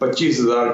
25,000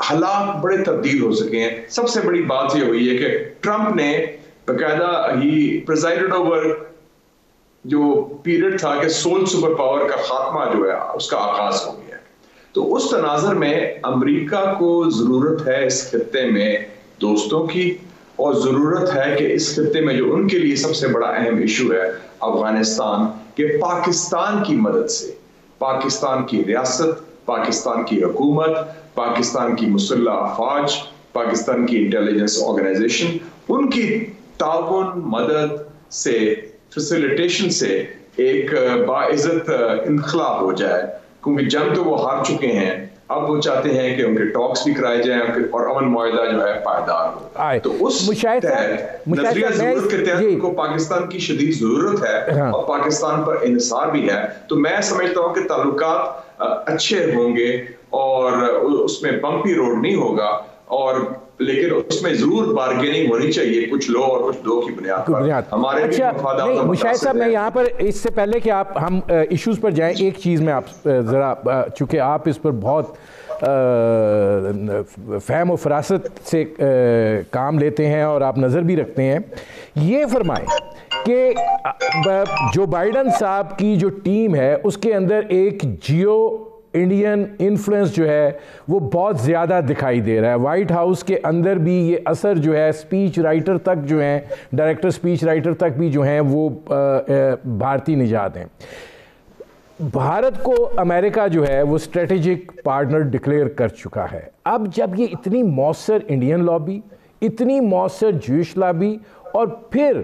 حالات بڑے تبدیل ہو سکے ہیں. سب سے بڑی بات یہ ہوئی ہے کہ ٹرمپ نے باقاعدہ ہی پریزائڈڈ اوور جو پیریڈ تھا کہ سول سپر پاور کا خاتمہ جو ہے اس کا آغاز ہو گیا. تو اس تناظر میں امریکہ کو ضرورت ہے اس خطے میں دوستوں کی, اور ضرورت ہے کہ اس خطے میں جو ان کے لیے سب سے بڑا اہم ایشو ہے افغانستان, کہ پاکستان کی مدد سے پاکستان کی ریاست, پاکستان کی حکومت, پاکستان کی مسلح افواج, پاکستان کی انٹیلیجنس آرگنائزیشن, ان کی تعاون مدد سے فیسیلیٹیشن سے ایک باعزت انخلا ہو جائے. کیونکہ جنگ تو وہ ہار چکے ہیں, اب وہ چاہتے ہیں کہ ان کے ٹاکس بھی کرائے جائیں اور امن معاہدہ جو ہے پائیدار ہو. تو اس نظریہ ضرورت کے تحت ان کو پاکستان کی شدید ضرورت ہے اور پاکستان پر انحصار بھی ہے. تو میں سمجھتا ہوں کہ تعلقات اچھے ہوں گے اور اس میں بمپی روڈ نہیں ہوگا, اور لیکن اس میں ضرور بارگیننگ ہونی چاہیے, کچھ لو اور کچھ دو کی بنیاد پر. ہمارے نہیں مشاہد صاحب, میں یہاں پر اس سے پہلے کہ آپ ہم ایشوز پر جائیں, ایک چیز میں آپ ذرا, چونکہ آپ اس پر بہت فہم و فراست سے کام لیتے ہیں اور آپ نظر بھی رکھتے ہیں, یہ فرمائیں کہ جو بائیڈن صاحب کی جو ٹیم ہے اس کے اندر ایک جیو انڈین انفلوئنس جو ہے وہ بہت زیادہ دکھائی دے رہا ہے. وائٹ ہاؤس کے اندر بھی یہ اثر جو ہے اسپیچ رائٹر تک جو ہیں, ڈائریکٹر اسپیچ رائٹر تک بھی جو ہیں وہ بھارتی نژاد ہیں. بھارت کو امریکہ جو ہے وہ اسٹریٹجک پارٹنر ڈکلیئر کر چکا ہے. اب جب یہ اتنی مؤثر انڈین لابی, اتنی مؤثر جوئش لابی, اور پھر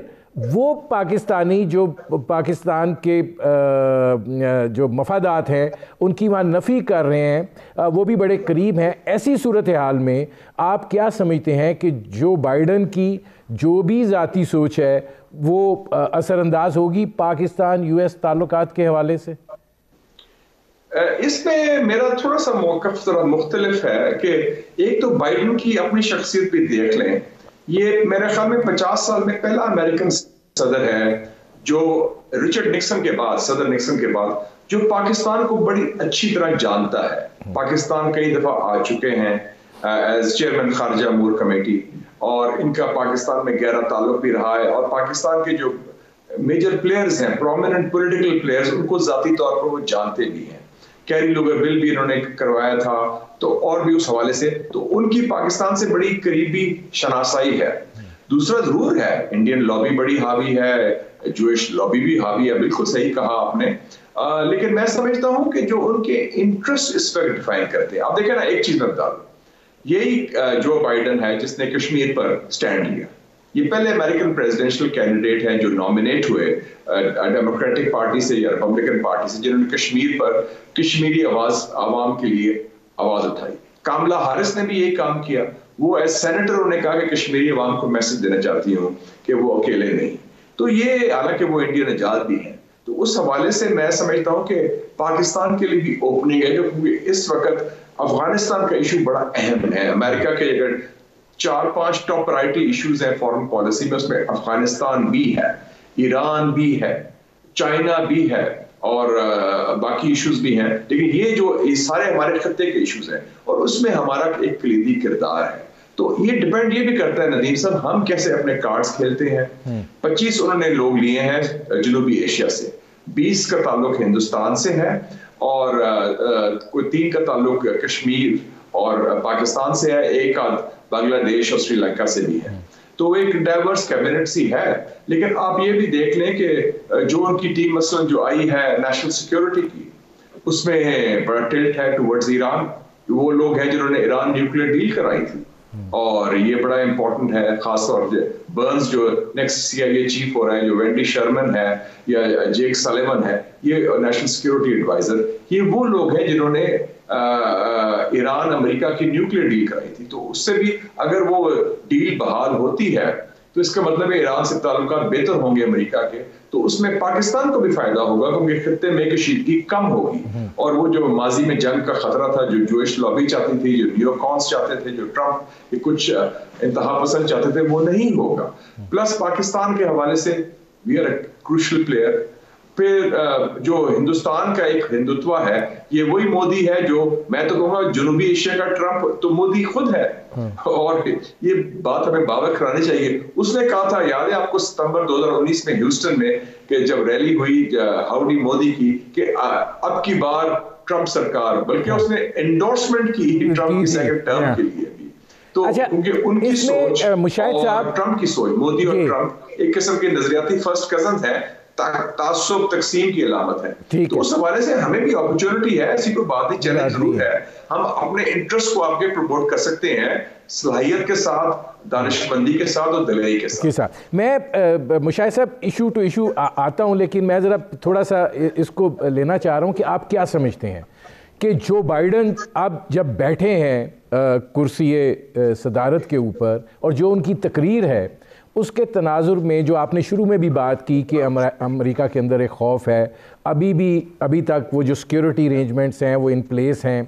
وہ پاکستانی جو پاکستان کے جو مفادات ہیں ان کی وہاں نفی کر رہے ہیں, وہ بھی بڑے قریب ہیں, ایسی صورتحال میں آپ کیا سمجھتے ہیں کہ جو بائیڈن کی جو بھی ذاتی سوچ ہے وہ اثر انداز ہوگی پاکستان یو ایس تعلقات کے حوالے سے؟ اس میں میرا تھوڑا سا موقف ذرا مختلف ہے کہ ایک تو بائیڈن کی اپنی شخصیت بھی دیکھ لیں, یہ میرے خیال میں 50 سال میں پہلا امریکن صدر ہے جو رچرڈ نکسن کے بعد, صدر نکسن کے بعد, جو پاکستان کو بڑی اچھی طرح جانتا ہے. پاکستان کئی دفعہ آ چکے ہیں ایز چیئرمین خارجہ امور کمیٹی, اور ان کا پاکستان میں گہرا تعلق بھی رہا ہے, اور پاکستان کے جو میجر پلیئرز ہیں, پرومیننٹ پولیٹیکل پلیئرز, ان کو ذاتی طور پر وہ جانتے بھی ہیں. کیری لوگرول بھی انہوں نے کروایا تھا, تو اور بھی اس حوالے سے تو ان کی پاکستان سے بڑی قریبی شناسائی ہے. دوسرا ضرور ہے انڈین لابی بڑی حاوی ہے, جوئش لابی بھی حاوی ہے, بالکل صحیح کہا آپ نے. لیکن میں سمجھتا ہوں کہ جو ان کے انٹرسٹ اس پر ڈیفائن کرتے ہیں. آپ دیکھیں نا, ایک چیز میں بتا دوں, یہی جو بائیڈن ہے جس نے کشمیر پر سٹینڈ لیا, یہ پہلے امریکن پریزیڈنشل کینڈیڈیٹ ہیں جو نامنیٹ ہوئے ڈیموکریٹک پارٹی سے یا ریپبلکن پارٹی سے, جنہوں نے کشمیر پر کشمیری آواز عوام کے لیے آواز اٹھائی. کاملا ہارس نے بھی یہی کام کیا. وہ ایز سینیٹر انہوں نے کہا کہ کشمیری عوام کو میسج دینا چاہتی ہوں کہ وہ اکیلے نہیں. تو یہ حالانکہ وہ انڈین نژاد بھی ہیں, تو اس حوالے سے میں سمجھتا ہوں کہ پاکستان کے لیے بھی اوپننگ ہے, کیونکہ اس وقت افغانستان کا ایشو بڑا اہم ہے. امریکہ کے اگر 4-5 ٹاپ پرائرٹی ایشوز ہیں فارن پالیسی میں, اس میں افغانستان بھی ہے, ایران بھی ہے, چائنا بھی ہے, اور باقی ایشوز بھی ہیں. لیکن یہ سارے ہمارے خطے کے ایشوز ہیں, اور اس میں ہمارا ایک کلیدی کردار ہے. تو یہ ڈیپینڈ یہ بھی کرتا ہے ندیم صاحب, ہم کیسے اپنے کارڈز کھیلتے ہیں. 25 انہوں نے لوگ لیے ہیں جنوبی ایشیا سے, 20 کا تعلق ہندوستان سے ہے, اور کوئی 3 کا تعلق کشمیر اور پاکستان سے ہے, 1 آدھ بنگلہ دیش اور سری لنکا سے بھی ہے. تو ایک ڈائیورس کیبنٹ سی ہے. لیکن آپ یہ بھی دیکھ لیں کہ جو ان کی ٹیم مثلا جو آئی ہے نیشنل سیکیورٹی کی, اس میں بڑا ٹلٹ ہے ٹورڈز ایران. وہ لوگ ہیں جنہوں نے ایران نیوکلیر ڈیل کرائی تھی, اور یہ بڑا امپورٹنٹ ہے. خاص طور سے برنز جو نیکسٹ CIA چیف ہو رہے ہیں, جو وینڈی شرمن ہے یا جیک سلیون ہے, یہ نیشنل سیکیورٹی ایڈوائزر, یہ وہ لوگ ہیں جنہوں نے ایران امریکہ کی نیوکلیر ڈیل کرائی تھی. تو اس سے بھی اگر وہ ڈیل بحال ہوتی ہے تو اس کا مطلب ہے ایران سے تعلقات بہتر ہوں گے امریکہ کے, تو اس میں پاکستان کو بھی فائدہ ہوگا, کیونکہ خطے میں کشیدگی کم ہوگی. اور وہ جو ماضی میں جنگ کا خطرہ تھا, جو جوئش لابی چاہتی تھی, جو نیو کانس چاہتے تھے, جو ٹرمپ کے کچھ انتہا پسند چاہتے تھے, وہ نہیں ہوگا. پلس پاکستان کے حوالے سے we are a crucial player. پھر جو ہندوستان کا ایک ہندوتوا ہے یہ وہی مودی ہے جو میں تو کہوں گا جنوبی ایشیا کا ٹرمپ تو مودی خود ہے. اور یہ بات ہمیں باور کرانی چاہیے. اس نے کہا تھا، یاد ہے آپ کو، ستمبر 2019 میں ہیوسٹن میں کہ جب ریلی ہوئی ہاؤڈی مودی کی، کہ اب کی بار ٹرمپ سرکار، بلکہ اس نے انڈورسمنٹ کی ٹرمپ کی سیکنڈ ٹرم کے لیے بھی. تو کیونکہ ان کی سوچ اور ٹرمپ کی سوچ، مودی اور ٹرمپ ایک قسم کے نظریاتی فرسٹ کزن ہیں، تعصب تقسیم کی علامت ہے. تو اس حوالے سے ہمیں بھی اپرچونٹی ہے، ایسی کوئی بات نہیں، چیلنج ضرور ہے. ہم اپنے انٹرسٹ کو آگے پروموٹ کر سکتے ہیں صلاحیت کے ساتھ، دانش مندی کے ساتھ اور دلیری کے ساتھ. میں مشاہد صاحب ایشو ٹو ایشو آتا ہوں، لیکن میں ذرا تھوڑا سا اس کو لینا چاہ رہا ہوں کہ آپ کیا سمجھتے ہیں کہ جو بائیڈن اب جب بیٹھے ہیں کرسی صدارت کے اوپر، اور جو ان کی تقریر ہے اس کے تناظر میں جو آپ نے شروع میں بھی بات کی کہ امریکہ کے اندر ایک خوف ہے، ابھی تک وہ جو سیکیورٹی ارینجمنٹس ہیں وہ ان پلیس ہیں،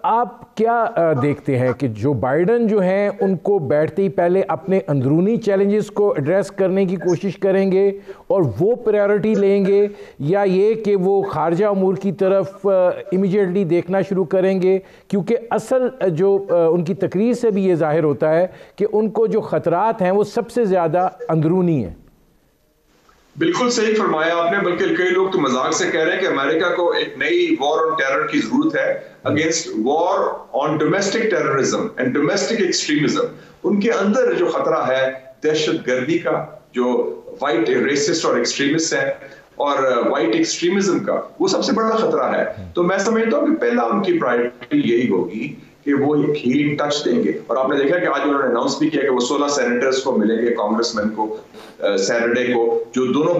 آپ کیا دیکھتے ہیں کہ جو بائیڈن جو ہیں ان کو بیٹھتے ہی پہلے اپنے اندرونی چیلنجز کو ایڈریس کرنے کی کوشش کریں گے اور وہ پریورٹی لیں گے، یا یہ کہ وہ خارجہ امور کی طرف امیجیٹلی دیکھنا شروع کریں گے؟ کیونکہ اصل جو ان کی تقریر سے بھی یہ ظاہر ہوتا ہے کہ ان کو جو خطرات ہیں وہ سب سے زیادہ اندرونی ہیں. بالکل صحیح فرمایا آپ نے. بلکہ کئی لوگ تو مذاق سے کہہ رہے ہیں کہ امریکہ کو ایک نئی وار آن ٹیرر کی ضرورت ہے، against war on domestic terrorism and domestic extremism. ان کے اندر جو خطرہ ہے دہشت گردی کا، جو وائٹ ریسسٹ اور ایکسٹریمسٹ ہیں، اور وائٹ ایکسٹریمزم کا، وہ سب سے بڑا خطرہ ہے. تو میں سمجھتا ہوں کہ پہلا ان کی پرائرٹی یہی ہوگی کہ وہ ایک ہیلنگ ٹچ دیں گے. اور آپ نے دیکھا کہ آج انہوں نے اناؤنس بھی کیا کہ وہ 16 سینیٹرز کو ملیں گے، کانگریس مین کو، سیٹرڈے کو، جو دونوں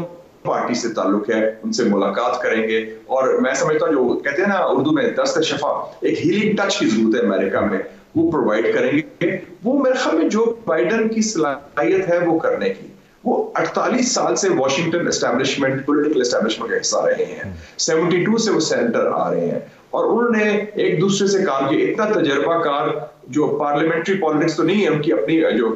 پارٹی سے تعلق ہے، ان سے ملاقات کریں گے. اور میں سمجھتا ہوں جو کہتے ہیں نا اردو میں دست شفا، ایک ہیلنگ ٹچ کی ضرورت ہے امریکہ میں، وہ پرووائڈ کریں گے. وہ میرے خیال میں جو بائیڈن کی صلاحیت ہے وہ کرنے کی. وہ 48 سال سے واشنگٹن اسٹیبلشمنٹ، پولیٹیکل اسٹیبلشمنٹ کا حصہ رہے ہیں، 72 سے وہ سینیٹر آ رہے ہیں، اور انہوں نے ایک دوسرے سے کام کیا. اتنا تجربہ کار، جو پارلیمنٹری پالیٹکس تو نہیں ہے ان کی، اپنی جو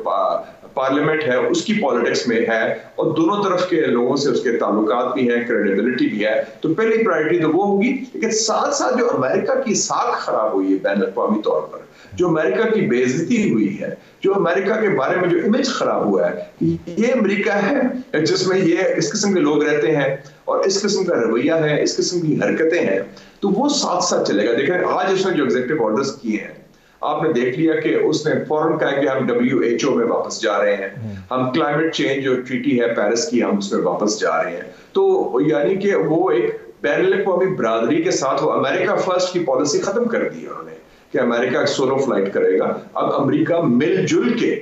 پارلیمنٹ ہے اس کی پالیٹکس میں ہے، اور دونوں طرف کے لوگوں سے اس کے تعلقات بھی ہیں، کریڈیبلٹی بھی ہے. تو پہلی پرائرٹی تو وہ ہوگی. لیکن ساتھ ساتھ جو امریکہ کی ساکھ خراب ہوئی ہے بین الاقوامی طور پر، جو امریکہ کی بے عزتی ہوئی ہے، جو امریکہ کے بارے میں جو امیج خراب ہوا ہے، یہ امریکہ ہے جس میں یہ اس قسم کے لوگ رہتے ہیں اور اس قسم کا رویہ ہے، اس قسم کی حرکتیں ہیں. تو وہ ساتھ ساتھ چلے گا. دیکھیں آج اس نے جو ایگزیکٹو آرڈرز کیے ہیں، آپ نے دیکھ لیا کہ اس نے فوراً کہا کہ ہم WHO میں واپس جا رہے ہیں، ہم کلائمیٹ چینج جو ٹریٹی ہے پیرس کی، ہم اس میں واپس جا رہے ہیں. تو یعنی کہ وہ ایک بین الاقوامی برادری کے ساتھ وہ امریکہ فرسٹ کی پالیسی ختم کر دی ہے انہوں نے، کہ امریکہ ایک سولو فلائٹ کرے گا. اب امریکہ مل جل کے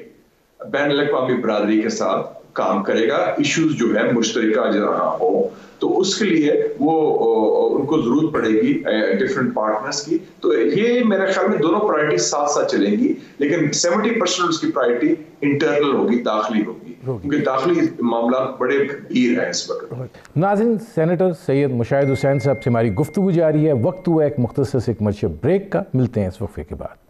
بین الاقوامی برادری کے ساتھ کام کرے گا، ایشوز جو ہے مشترکہ جہاں ہو، تو اس کے لیے وہ ان کو ضرورت پڑے گی ڈفرینٹ پارٹنرز کی. تو یہ میرے خیال میں دونوں پرائرٹی ساتھ ساتھ چلیں گی، لیکن 70% اس کی پرائرٹی انٹرنل ہوگی، داخلی ہوگی، کیونکہ داخلی معاملات بڑے گھیر ہیں اس وقت. ناظرین، سینیٹر سید مشاہد حسین صاحب سے ہماری گفتگو جاری ہے. وقت ہوا ایک مختصر سے کمرشل بریک کا. ملتے ہیں اس وقفے کے بعد.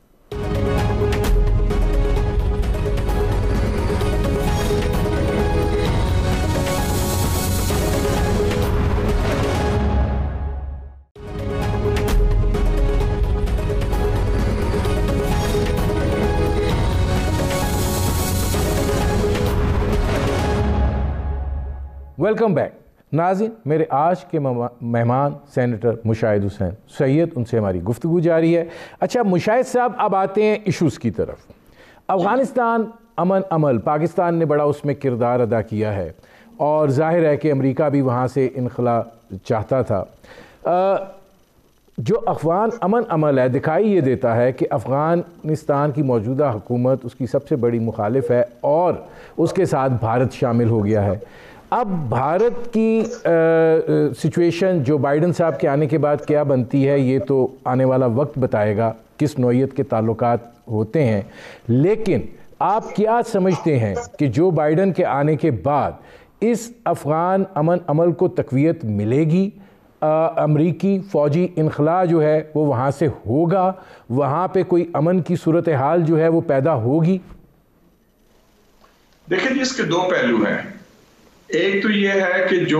Welcome back. ناظرین، میرے آج کے مہمان سینیٹر مشاہد حسین سید، ان سے ہماری گفتگو جاری ہے. اچھا مشاہد صاحب، اب آتے ہیں ایشوز کی طرف. افغانستان امن عمل، پاکستان نے بڑا اس میں کردار ادا کیا ہے، اور ظاہر ہے کہ امریکہ بھی وہاں سے انخلا چاہتا تھا. جو افغان امن عمل ہے دکھائی یہ دیتا ہے کہ افغانستان کی موجودہ حکومت اس کی سب سے بڑی مخالف ہے، اور اس کے ساتھ بھارت شامل ہو گیا ہے. اب بھارت کی سچویشن جو بائیڈن صاحب کے آنے کے بعد کیا بنتی ہے، یہ تو آنے والا وقت بتائے گا کس نوعیت کے تعلقات ہوتے ہیں. لیکن آپ کیا سمجھتے ہیں کہ جو بائیڈن کے آنے کے بعد اس افغان امن عمل کو تقویت ملے گی؟ امریکی فوجی انخلا جو ہے وہ وہاں سے ہوگا؟ وہاں پہ کوئی امن کی صورتحال جو ہے وہ پیدا ہوگی؟ دیکھیں جی، اس کے دو پہلو ہیں. ایک تو یہ ہے کہ جو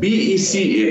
BECA,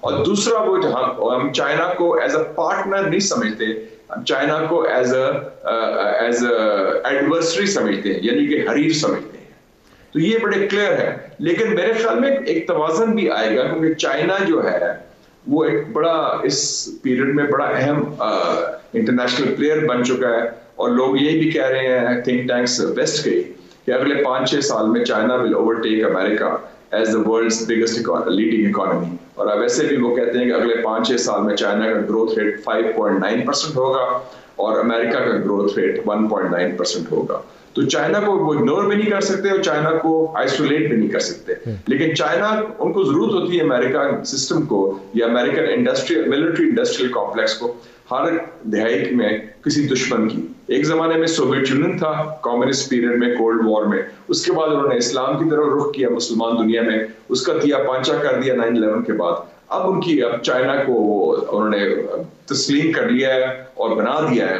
اور دوسرا وہ ہم چائنا کو ایز اے پارٹنر نہیں سمجھتے, ہم چائنا کو ایز اے ایڈورسری سمجھتے ہیں, یعنی کہ حریف سمجھتے ہیں. تو یہ بڑے کلیئر ہے. لیکن میرے خیال میں ایک توازن بھی آئے گا, کیونکہ چائنا جو ہے وہ ایک بڑا اس پیریڈ میں بڑا اہم انٹرنیشنل پلیئر بن چکا ہے, اور لوگ یہ بھی کہہ رہے ہیں تھنک ٹینکس ویسٹ کے کہ اگلے 5-6 سال میں China will over take America as the world's biggest leading economy. اور ویسے بھی وہ کہتے ہیں کہ اگلے 5-6 سال میں چائنا کا گروتھ ریٹ 5.9% ہوگا اور امریکہ کا گروتھ ریٹ 1.9% ہوگا. تو چائنا کو وہ اگنور بھی نہیں کر سکتے اور چائنا کو آئسولیٹ بھی نہیں کر سکتے. لیکن چائنا, ان کو ضرورت ہوتی ہے امریکہ سسٹم کو یا American industrial military industrial complex کو ہر دہائی میں کسی دشمن کی. ایک زمانے میں سوویت یونین تھا کمیونسٹ پیریڈ میں, کولڈ وار میں, اس کے بعد انہوں نے اسلام کی طرف رخ کیا مسلمان دنیا میں, اس کا تیا پانچا کر دیا 9/11 کے بعد. اب چائنا کو انہوں نے تسلیم کر لیا ہے اور بنا دیا ہے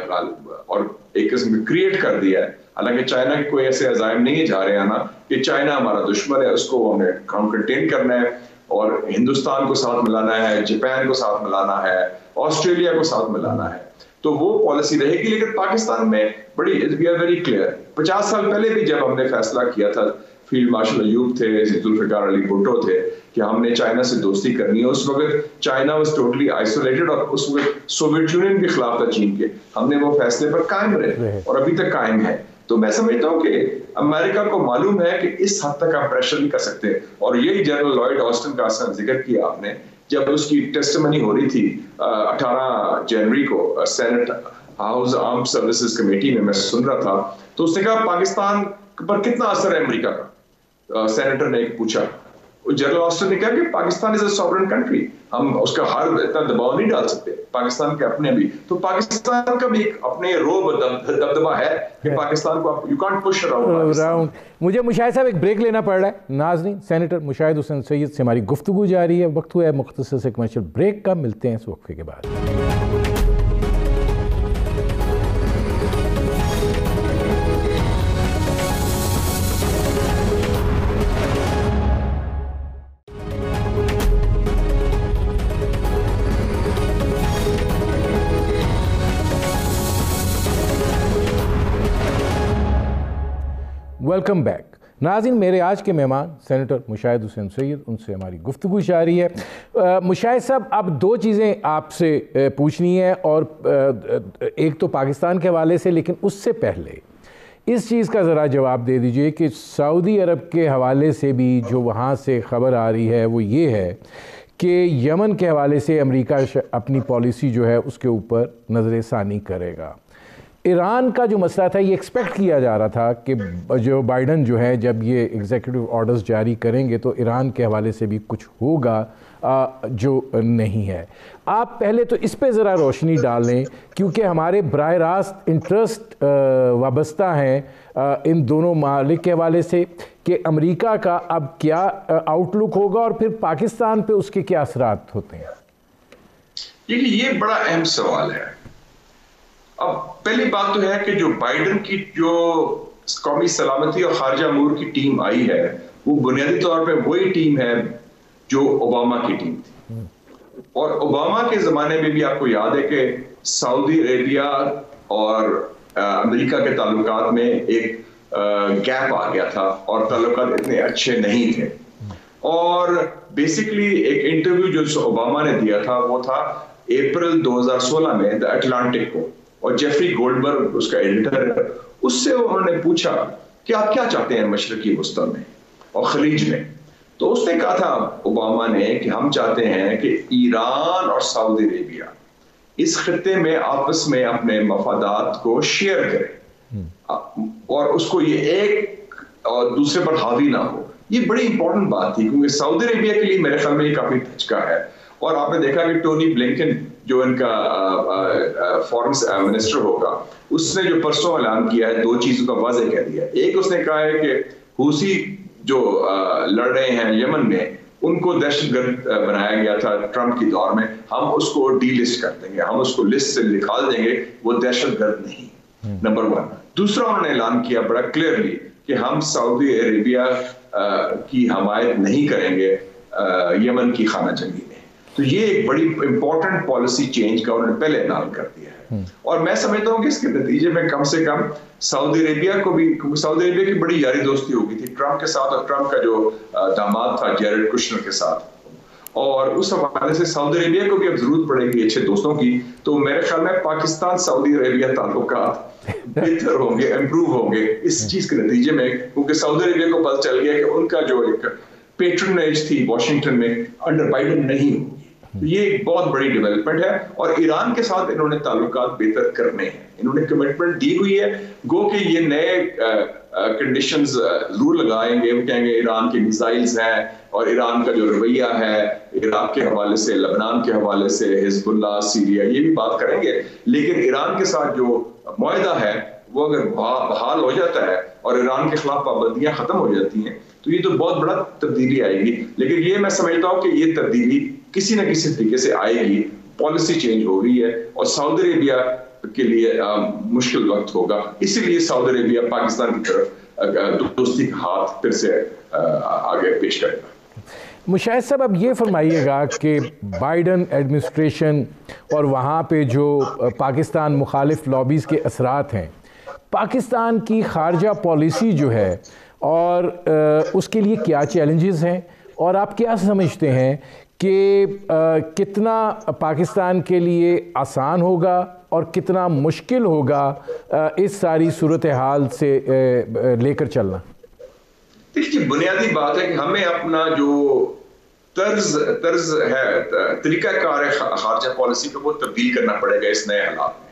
اور ایک قسم میں کریٹ کر دیا ہے. حالانکہ چائنا کے کوئی ایسے عزائم نہیں جا رہے ہیں نا کہ چائنا ہمارا دشمن ہے, اس کو ہمیں کنٹین کرنا ہے اور ہندوستان کو ساتھ ملانا ہے, جاپان کو ساتھ ملانا ہے, آسٹریلیا کو ساتھ ملانا ہے. تو وہ پالیسی رہے گی. لیکن پاکستان میں بڑی وی آر ویری کلیئر. 50 سال پہلے بھی جب ہم نے فیصلہ کیا تھا, فیلڈ مارشل ایوب تھے, ذوالفقار علی بھٹو تھے, کہ ہم نے چائنا سے دوستی کرنی ہے, اس وقت چائنا واز ٹوٹلی آئسولیٹڈ اور اس وقت سوویت یونین کے خلاف تھا چین کے. ہم نے وہ فیصلے پر قائم رہے اور ابھی تک قائم ہے. تو میں سمجھتا ہوں کہ امریکہ کو معلوم ہے کہ اس حد تک آپ پریشر نہیں کر سکتے. اور یہی جنرل لائیڈ آسٹن کا ذکر کیا آپ نے, جب اس کی ٹیسٹمنی ہو رہی تھی 18 جنوری کو Senate House Armed Services Committee میں سن رہا تھا, تو اس نے کہا پاکستان پر کتنا اثر ہے امریکہ کا. سینیٹر نے پوچھا, جنرل آسٹن نے کہا کہ پاکستان از اے سوورن کنٹری, ہم اس کا ہر اتنا دباؤ نہیں ڈال سکتے. پاکستان کے اپنے بھی, تو پاکستان کا بھی ایک اپنے روب دبدبہ ہے کہ پاکستان کو یو کانٹ پش اراؤنڈ. مجھے مشاہد صاحب ایک بریک لینا پڑ رہا ہے. ناظرین, سینیٹر مشاہد حسین سید سے ہماری گفتگو جاری ہے. وقت ہوا ہے مختصر سے کمرشل بریک کا, ملتے ہیں اس وقفے کے بعد. Welcome back. ناظرین, میرے آج کے مہمان سینیٹر مشاہد حسین سید, ان سے ہماری گفتگو جاری ہے. مشاہد صاحب, اب 2 چیزیں آپ سے پوچھنی ہیں, اور ایک تو پاکستان کے حوالے سے, لیکن اس سے پہلے اس چیز کا ذرا جواب دے دیجئے کہ سعودی عرب کے حوالے سے بھی جو وہاں سے خبر آ رہی ہے وہ یہ ہے کہ یمن کے حوالے سے امریکہ اپنی پالیسی جو ہے اس کے اوپر نظر ثانی کرے گا. ایران کا جو مسئلہ تھا, یہ ایکسپیکٹ کیا جا رہا تھا کہ جو بائیڈن جو ہے جب یہ ایگزیکٹو آرڈرز جاری کریں گے تو ایران کے حوالے سے بھی کچھ ہوگا جو نہیں ہے. آپ پہلے تو اس پہ ذرا روشنی ڈالیں, کیونکہ ہمارے براہ راست انٹرسٹ وابستہ ہیں ان دونوں ممالک کے حوالے سے کہ امریکہ کا اب کیا آؤٹ لک ہوگا اور پھر پاکستان پہ اس کے کیا اثرات ہوتے ہیں. دیکھیے, یہ بڑا اہم سوال ہے. اب پہلی بات تو ہے کہ جو بائیڈن کی جو قومی سلامتی اور خارجہ امور کی ٹیم آئی ہے وہ بنیادی طور پہ وہی ٹیم ہے جو اوباما کی ٹیم تھی. اور اوباما کے زمانے میں بھی آپ کو یاد ہے کہ سعودی عربیہ اور امریکہ کے تعلقات میں ایک گیپ آ گیا تھا اور تعلقات اتنے اچھے نہیں تھے. اور بیسیکلی ایک انٹرویو جو اوباما نے دیا تھا وہ تھا اپریل 2016 میں دا اٹلانٹک کو, اور جیفری گولڈبرگ اس کا ایڈیٹر ہے. اس سے انہوں نے پوچھا کہ آپ کیا چاہتے ہیں مشرقی وسطی میں اور خلیج میں. تو اس نے کہا تھا اوباما نے کہ ہم چاہتے ہیں کہ ایران اور سعودی عربیہ اس خطے میں آپس میں اپنے مفادات کو شیئر کریں اور اس کو یہ ایک اور دوسرے پر حاوی نہ ہو. یہ بڑی امپورٹنٹ بات تھی, کیونکہ سعودی عربیہ کے لیے میرے خیال میں یہ کافی دھچکا ہے. اور آپ نے دیکھا کہ ٹونی بلنکن جو ان کا فارن منسٹر ہوگا, اس نے جو پرسوں اعلان کیا ہے 2 چیزوں کا واضح کہہ دیا. ایک اس نے کہا ہے کہ حوثی جو لڑ رہے ہیں یمن میں ان کو دہشت گرد بنایا گیا تھا ٹرمپ کی دور میں, ہم اس کو ڈی لسٹ کر دیں گے, ہم اس کو لسٹ سے نکال دیں گے, وہ دہشت گرد نہیں. نمبر 1. دوسرا انہوں نے اعلان کیا بڑا کلیئرلی کہ ہم سعودی عربیہ کی حمایت نہیں کریں گے یمن کی خانہ جنگی میں. تو یہ ایک بڑی امپورٹنٹ پالیسی چینج کا انہوں نے پہلے اعلان کر دیا ہے. اور میں سمجھتا ہوں کہ اس کے نتیجے میں کم سے کم سعودی عربیہ کو بھی, کیونکہ سعودی عربیہ کی بڑی یاری دوستی ہو گئی تھی ٹرمپ کے ساتھ, اور ٹرمپ کا جو داماد تھا جیرڈ کشنر کے ساتھ, اور اس حوالے سے سعودی عربیہ کو بھی اب ضرورت پڑے گی اچھے دوستوں کی. تو میرے خیال میں پاکستان سعودی عربیہ تعلقات بہتر ہوں گے, امپروو ہوں گے اس چیز کے نتیجے میں, کیونکہ سعودی عربیہ کو پتہ چل گیا کہ ان کا جو ایک پیٹرنیج تھی واشنگٹن میں انڈر بائیڈن نہیں ہوگی. یہ ایک بہت بڑی ڈیولپمنٹ ہے, اور ایران کے ساتھ انہوں نے تعلقات بہتر کرنے ہیں, انہوں نے کمٹمنٹ دی ہوئی ہے. گو کہ یہ نئے کنڈیشنز ضرور لگائیں گے, وہ کہیں گے ایران کے میزائلز ہیں, اور ایران کا جو رویہ ہے عراق کے حوالے سے, لبنان کے حوالے سے, حزب اللہ, سیریا, یہ بھی بات کریں گے. لیکن ایران کے ساتھ جو معاہدہ ہے وہ اگر بحال ہو جاتا ہے اور ایران کے خلاف پابندیاں ختم ہو جاتی ہیں تو یہ تو بہت بڑا تبدیلی آئے گی. لیکن یہ میں سمجھتا ہوں کہ یہ تبدیلی کسی نہ کسی طریقے سے آئے گی, پالیسی چینج ہو رہی ہے, اور سعودی عربیہ کے لیے مشکل وقت ہوگا. اسی لیے سعودی عربیہ پاکستان کی طرف دوستی کا ہاتھ پھر سے آگے پیش کرے گا. مشاہد صاحب, اب یہ فرمائیے گا کہ بائیڈن ایڈمنسٹریشن اور وہاں پہ جو پاکستان مخالف لابیز کے اثرات ہیں, پاکستان کی خارجہ پالیسی جو ہے اور اس کے لیے کیا چیلنجز ہیں, اور آپ کیا سمجھتے ہیں کہ کتنا پاکستان کے لیے آسان ہوگا اور کتنا مشکل ہوگا اس ساری صورتحال سے لے کر چلنا؟ دیکھیے, بنیادی بات ہے کہ ہمیں اپنا جو طرز ہے, طریقہ کار ہے خارجہ پالیسی کا, وہ تبدیل کرنا پڑے گا اس نئے حالات میں.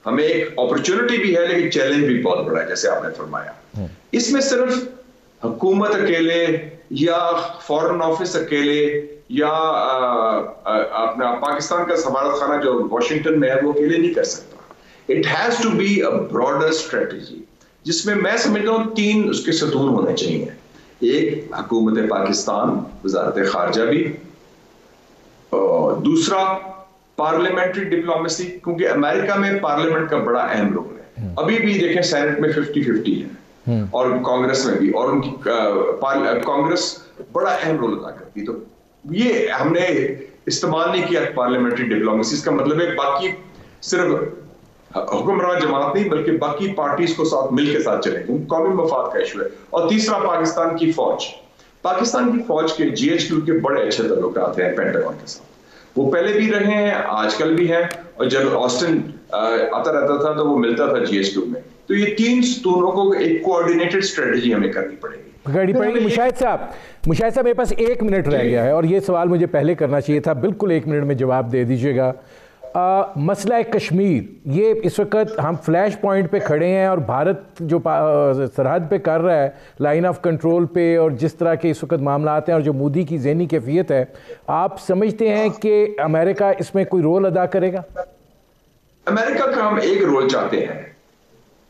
ہمیں ایک اپرچونٹی بھی ہے لیکن چیلنج بھی بہت بڑا ہے, جیسے آپ نے فرمایا. اس میں صرف حکومت اکیلے یا فورن آفس اکیلے یا اپنا پاکستان کا سفارت خانہ جو واشنگٹن میں ہے وہ اکیلے نہیں کر سکتا. It has to be a broader strategy, جس میں میں سمجھتا ہوں 3 اس کے ستون ہونے چاہیے. ایک حکومت پاکستان, وزارت خارجہ بھی, دوسرا پارلیمنٹری ڈپلومیسی, کیونکہ امریکہ میں پارلیمنٹ کا بڑا اہم رول ہے. ابھی بھی دیکھیں سینٹ میں 50-50 ہے, اور کانگریس میں بھی, اور ان کی کانگریس بڑا اہم رول ادا کرتی. تو یہ ہم نے استعمال نہیں کیا پارلیمنٹری ڈپلومیسی. اس کا مطلب ہے باقی صرف حکمران جماعت نہیں بلکہ باقی پارٹیز کو ساتھ مل کے ساتھ چلیں گے, قومی مفاد کا ایشو ہے. اور تیسرا پاکستان کی فوج. پاکستان کی فوج کے GHQ کے بڑے اچھے تعلقات ہیں پینٹاگون کے ساتھ, وہ پہلے بھی رہے ہیں, آج کل بھی ہیں, اور جب آسٹن آتا رہتا تھا تو وہ ملتا تھا GHQ میں. تو یہ 3 ستونوں کو ایک کوآرڈینیٹڈ اسٹریٹجی ہمیں کرنی پڑے گی. مشاہد صاحب میرے پاس 1 منٹ رہ گیا ہے, اور یہ سوال مجھے پہلے کرنا چاہیے تھا, بالکل 1 منٹ میں جواب دے دیجیے گا. مسئلہ کشمیر, یہ اس وقت ہم فلیش پوائنٹ پہ کھڑے ہیں, اور بھارت جو سرحد پہ کر رہا ہے لائن آف کنٹرول پہ, اور جس طرح کے اس وقت معاملات ہیں, اور جو مودی کی ذہنی کیفیت ہے, آپ سمجھتے ہیں کہ امریکہ اس میں کوئی رول ادا کرے گا؟ امریکہ کا ہم ایک رول چاہتے ہیں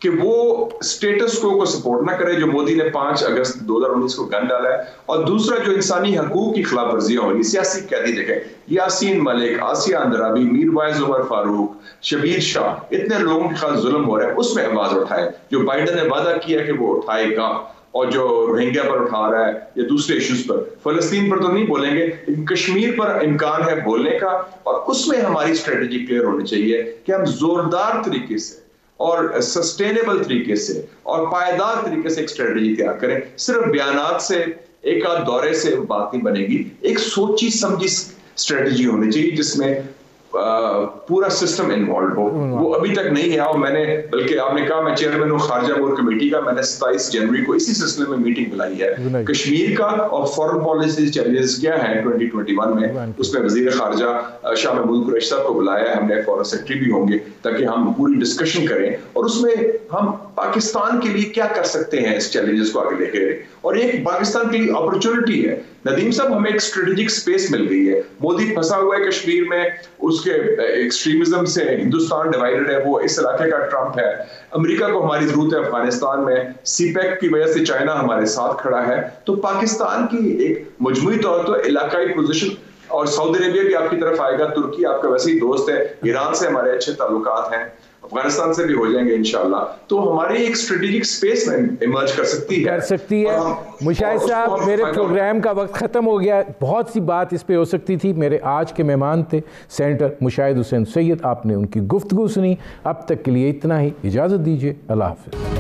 کہ وہ سٹیٹس کو سپورٹ نہ کرے جو مودی نے 5 اگست 2019 کو گن ڈالا ہے, اور دوسرا جو انسانی حقوق کی خلاف ورزیاں ہو رہی, سیاسی قیدی دیکھیں, یاسین ملک, آسیہ اندرابی, میر وائز عمر فاروق, شبیر شاہ, اتنے لوگوں کے خلاف ظلم ہو رہا ہے, اس میں آواز اٹھائے. جو بائیڈن نے وعدہ کیا کہ وہ اٹھائے گا, اور جو روہنگیا پر اٹھا رہا ہے یا دوسرے ایشوز پر, فلسطین پر تو نہیں بولیں گے, لیکن کشمیر پر امکان ہے بولنے کا. اور اس میں ہماری اسٹریٹجی کلیئر ہونی چاہیے کہ ہم زوردار طریقے سے اور سسٹینیبل طریقے سے اور پائیدار طریقے سے ایک اسٹریٹجی تیار کریں. صرف بیانات سے, ایک آدھ دورے سے بات نہیں بنے گی. ایک سوچی سمجھی اسٹریٹجی ہونی چاہیے جس میں پورا سسٹم انوالو ہو. وہ ابھی تک نہیں ہے, اور میں نے, بلکہ آپ نے کہا میں چیئرمین ہوں خارجہ امور کمیٹی کا, میں نے 27 جنوری کو اسی سلسلے میں میٹنگ بلائی ہے کشمیر کا, اور فورن پالیسی چیلنجز کیا ہیں 2021 میں. اس میں وزیر خارجہ شاہ محمود قریشی صاحب کو بلایا ہے, ہم نے فورن سیکرٹری بھی ہوں گے, تاکہ ہم پوری ڈسکشن کریں, اور اس میں ہم پاکستان کے لیے کیا کر سکتے ہیں اس چیلنجز کو آگے لے کے. اور ایک پاکستان کے لیے اپرچونٹی ہے. ندیم صاحب, ہمیں ایک اسٹریٹجک سپیس مل گئی ہے. مودی پھنسا ہوا ہے کشمیر میں, اس کے ایکسٹریمزم سے ہندوستان ڈیوائیڈڈ ہے, وہ اس علاقے کا ٹرمپ ہے. امریکہ کو ہماری ضرورت ہے افغانستان میں, سی پیک کی وجہ سے چائنا ہمارے ساتھ کھڑا ہے. تو پاکستان کی ایک مجموعی طور پر علاقائی پوزیشن, اور سعودی عربیہ بھی آپ کی طرف آئے گا, ترکی آپ کا ویسے ہی دوست ہے, ایران سے ہمارے اچھے تعلقات ہیں, افغانستان سے بھی ہو جائیں گے انشاءاللہ، تو ہماری ایک اسٹریٹجک سپیس میں ایمرج کر سکتی ہے۔ مشاہد صاحب، میرے پروگرام کا وقت ختم ہو گیا، بہت سی بات اس پہ ہو سکتی تھی۔ میرے آج کے مہمان تھے سینیٹر مشاہد حسین سید، آپ نے ان کی گفتگو سنی۔ اب تک کے لیے اتنا ہی، اجازت دیجیے، اللہ حافظ۔